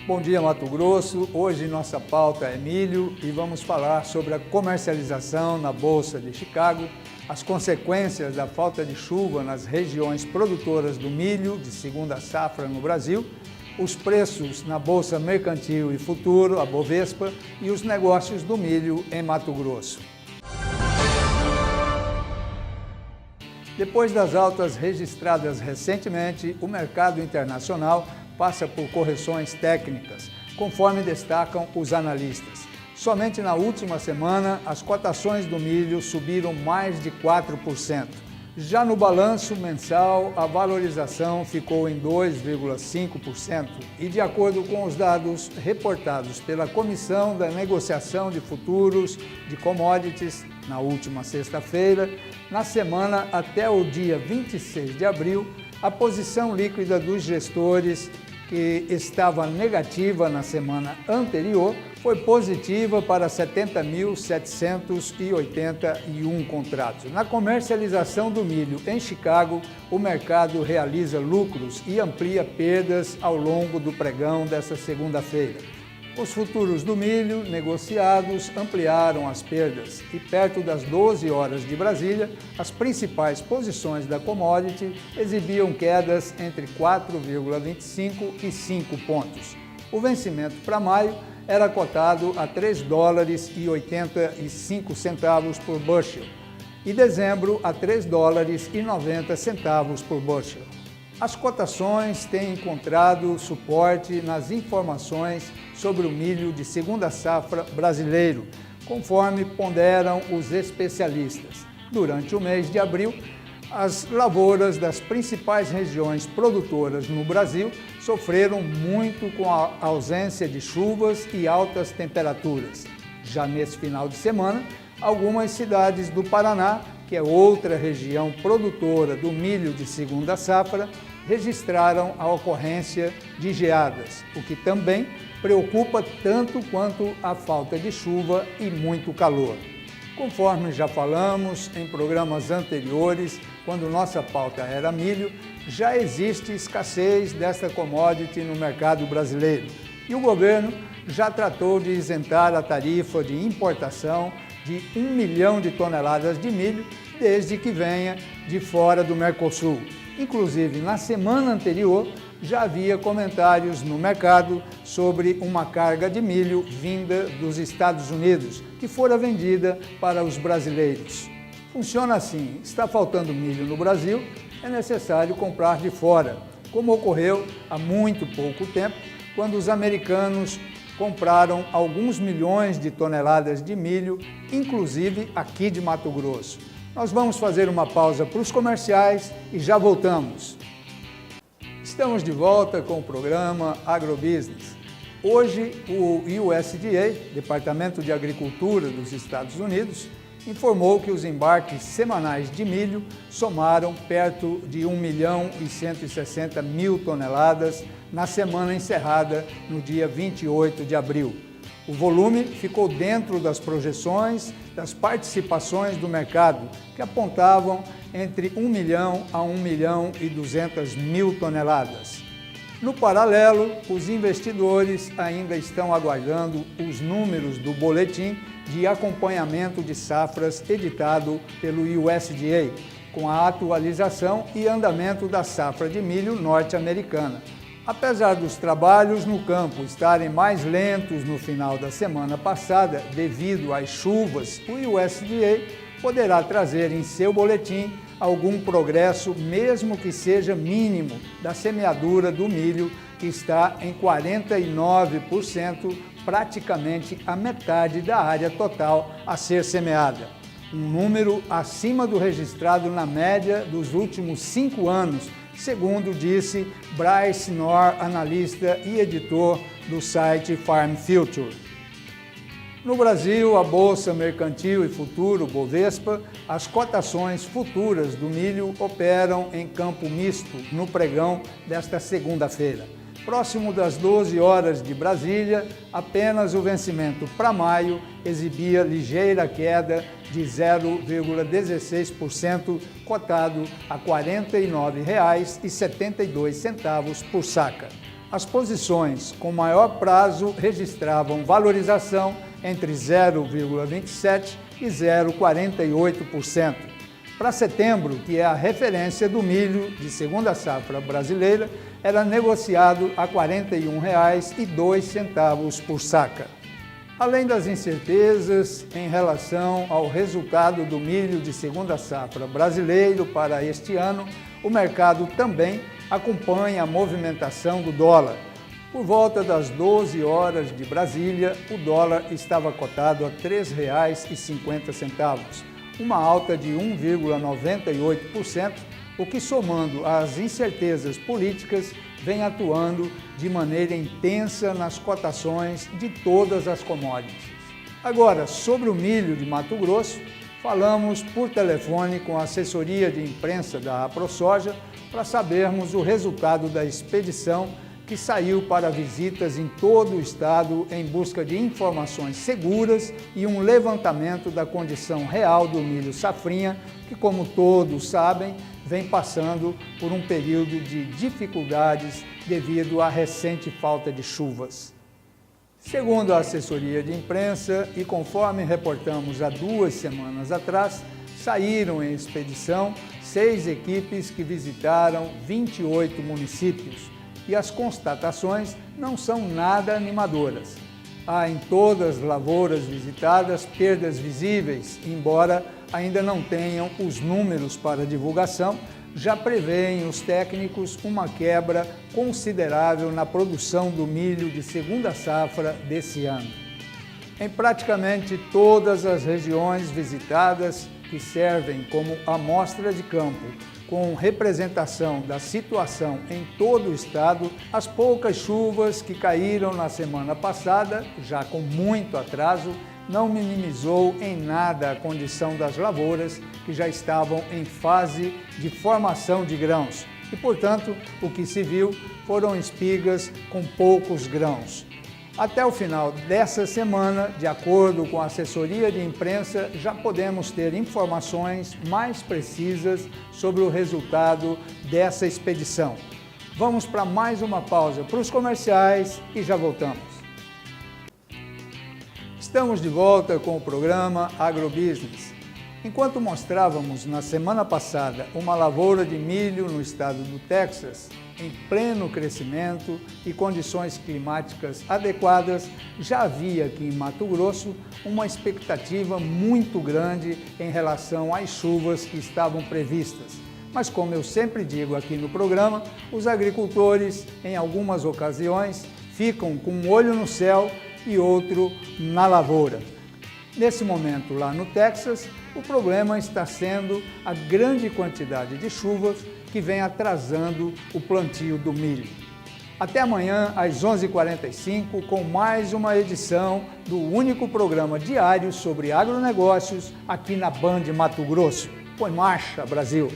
Bom dia, Mato Grosso. Hoje nossa pauta é milho e vamos falar sobre a comercialização na Bolsa de Chicago, as consequências da falta de chuva nas regiões produtoras do milho de segunda safra no Brasil, os preços na Bolsa Mercantil e Futuro, a Bovespa, e os negócios do milho em Mato Grosso. Depois das altas registradas recentemente, o mercado internacional passa por correções técnicas, conforme destacam os analistas. Somente na última semana, as cotações do milho subiram mais de 4%. Já no balanço mensal, a valorização ficou em 2,5% e, de acordo com os dados reportados pela Comissão da Negociação de Futuros de Commodities, na última sexta-feira, na semana até o dia 26 de abril, a posição líquida dos gestores, que estava negativa na semana anterior, foi positiva para 70.781 contratos. Na comercialização do milho em Chicago, o mercado realiza lucros e amplia perdas ao longo do pregão desta segunda-feira. Os futuros do milho negociados ampliaram as perdas e, perto das 12 horas de Brasília, as principais posições da commodity exibiam quedas entre 4,25 e 5 pontos. O vencimento para maio era cotado a $3,85 por bushel e dezembro a $3,90 por bushel. As cotações têm encontrado suporte nas informações sobre o milho de segunda safra brasileiro, conforme ponderam os especialistas. Durante o mês de abril, as lavouras das principais regiões produtoras no Brasil sofreram muito com a ausência de chuvas e altas temperaturas. Já nesse final de semana, algumas cidades do Paraná, que é outra região produtora do milho de segunda safra, registraram a ocorrência de geadas, o que também preocupa tanto quanto a falta de chuva e muito calor. Conforme já falamos em programas anteriores, quando nossa pauta era milho, já existe escassez desta commodity no mercado brasileiro e o governo já tratou de isentar a tarifa de importação de 1 milhão de toneladas de milho desde que venha de fora do Mercosul. Inclusive, na semana anterior, já havia comentários no mercado sobre uma carga de milho vinda dos Estados Unidos, que fora vendida para os brasileiros. Funciona assim: está faltando milho no Brasil, é necessário comprar de fora, como ocorreu há muito pouco tempo, quando os americanos compraram alguns milhões de toneladas de milho, inclusive aqui de Mato Grosso. Nós vamos fazer uma pausa para os comerciais e já voltamos. Estamos de volta com o programa Agrobusiness. Hoje, o USDA, Departamento de Agricultura dos Estados Unidos, informou que os embarques semanais de milho somaram perto de 1.160.000 toneladas na semana encerrada no dia 28 de abril. O volume ficou dentro das projeções das participações do mercado, que apontavam entre 1 milhão a 1.200.000 toneladas. No paralelo, os investidores ainda estão aguardando os números do boletim de acompanhamento de safras editado pelo USDA, com a atualização e andamento da safra de milho norte-americana. Apesar dos trabalhos no campo estarem mais lentos no final da semana passada devido às chuvas, o USDA poderá trazer em seu boletim algum progresso, mesmo que seja mínimo, da semeadura do milho, que está em 49%, praticamente a metade da área total a ser semeada. Um número acima do registrado na média dos últimos 5 anos, segundo disse Bryce Knorr, analista e editor do site Farm Future. No Brasil, a Bolsa Mercantil e Futuro, Bovespa, as cotações futuras do milho operam em campo misto no pregão desta segunda-feira. Próximo das 12 horas de Brasília, apenas o vencimento para maio exibia ligeira queda de 0,16%, cotado a R$ 49,72 por saca. As posições com maior prazo registravam valorização entre 0,27% e 0,48%. Para setembro, que é a referência do milho de segunda safra brasileira, era negociado a R$ 41,02 por saca. Além das incertezas em relação ao resultado do milho de segunda safra brasileiro para este ano, o mercado também acompanha a movimentação do dólar. Por volta das 12 horas de Brasília, o dólar estava cotado a R$ 3,50, uma alta de 1,98%, o que, somando às incertezas políticas, vem atuando de maneira intensa nas cotações de todas as commodities. Agora, sobre o milho de Mato Grosso, falamos por telefone com a assessoria de imprensa da AproSoja para sabermos o resultado da expedição que saiu para visitas em todo o estado em busca de informações seguras e um levantamento da condição real do milho safrinha, que, como todos sabem, vem passando por um período de dificuldades devido à recente falta de chuvas. Segundo a assessoria de imprensa, e conforme reportamos há 2 semanas atrás, saíram em expedição 6 equipes que visitaram 28 municípios, e as constatações não são nada animadoras. Há em todas as lavouras visitadas perdas visíveis, embora ainda não tenham os números para divulgação, já prevêem os técnicos uma quebra considerável na produção do milho de segunda safra desse ano. Em praticamente todas as regiões visitadas, que servem como amostra de campo, com representação da situação em todo o estado, as poucas chuvas que caíram na semana passada, já com muito atraso, não minimizou em nada a condição das lavouras que já estavam em fase de formação de grãos e, portanto, o que se viu foram espigas com poucos grãos. Até o final dessa semana, de acordo com a assessoria de imprensa, já podemos ter informações mais precisas sobre o resultado dessa expedição. Vamos para mais uma pausa para os comerciais e já voltamos. Estamos de volta com o programa Agrobusiness. Enquanto mostrávamos na semana passada uma lavoura de milho no estado do Texas, em pleno crescimento e condições climáticas adequadas, já havia aqui em Mato Grosso uma expectativa muito grande em relação às chuvas que estavam previstas. Mas, como eu sempre digo aqui no programa, os agricultores, em algumas ocasiões, ficam com um olho no céu e outro na lavoura. Nesse momento, lá no Texas, o problema está sendo a grande quantidade de chuvas que vem atrasando o plantio do milho. Até amanhã, às 11h45, com mais uma edição do único programa diário sobre agronegócios aqui na Band Mato Grosso. Põe marcha, Brasil!